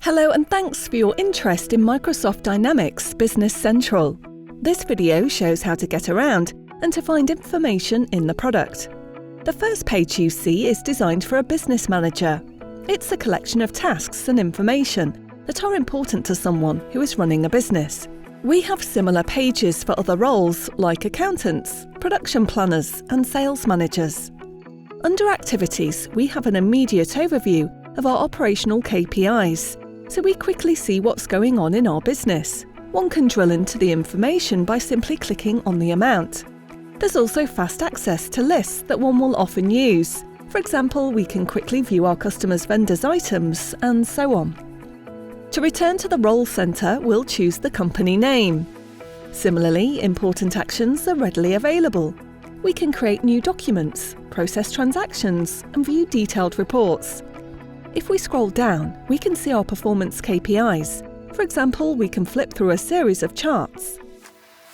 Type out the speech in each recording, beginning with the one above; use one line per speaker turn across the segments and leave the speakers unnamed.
Hello and thanks for your interest in Microsoft Dynamics Business Central. This video shows how to get around and to find information in the product. The first page you see is designed for a business manager. It's a collection of tasks and information that are important to someone who is running a business. We have similar pages for other roles like accountants, production planners and sales managers. Under Activities, we have an immediate overview of our operational KPIs, so we quickly see what's going on in our business. One can drill into the information by simply clicking on the amount. There's also fast access to lists that one will often use. For example, we can quickly view our customers' vendors' items, and so on. To return to the Role Center, we'll choose the company name. Similarly, important actions are readily available. We can create new documents, process transactions, and view detailed reports. If we scroll down, we can see our performance KPIs. For example, we can flip through a series of charts.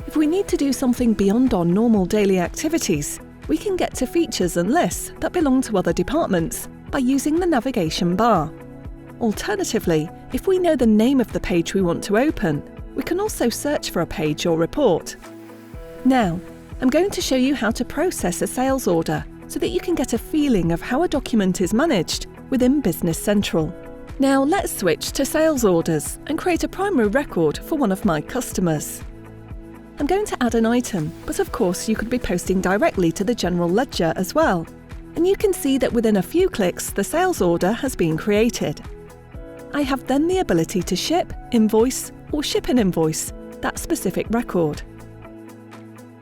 If we need to do something beyond our normal daily activities, we can get to features and lists that belong to other departments by using the navigation bar. Alternatively, if we know the name of the page we want to open, we can also search for a page or report. Now, I'm going to show you how to process a sales order so that you can get a feeling of how a document is managed within Business Central. Now let's switch to sales orders and create a primary record for one of my customers. I'm going to add an item, but of course you could be posting directly to the general ledger as well. And you can see that within a few clicks the sales order has been created. I have then the ability to ship, invoice, or ship an invoice that specific record.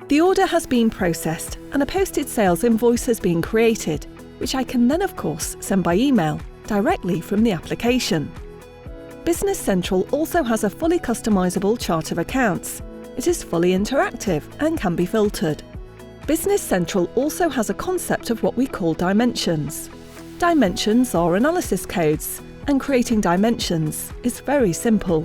The order has been processed and a posted sales invoice has been created, which I can then of course send by email directly from the application. Business Central also has a fully customizable chart of accounts. It is fully interactive and can be filtered. Business Central also has a concept of what we call dimensions. Dimensions are analysis codes, and creating dimensions is very simple.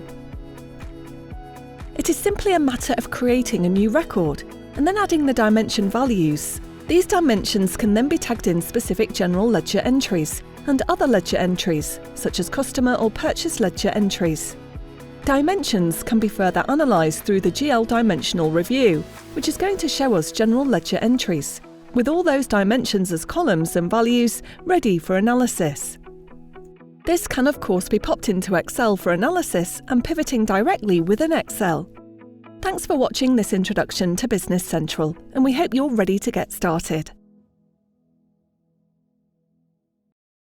It is simply a matter of creating a new record and then adding the dimension values. These dimensions can then be tagged in specific general ledger entries and other ledger entries, such as customer or purchase ledger entries. Dimensions can be further analysed through the GL Dimensional Review, which is going to show us general ledger entries, with all those dimensions as columns and values ready for analysis. This can of course be popped into Excel for analysis and pivoting directly within Excel. Thanks for watching this introduction to Business Central, and we hope you're ready to get started.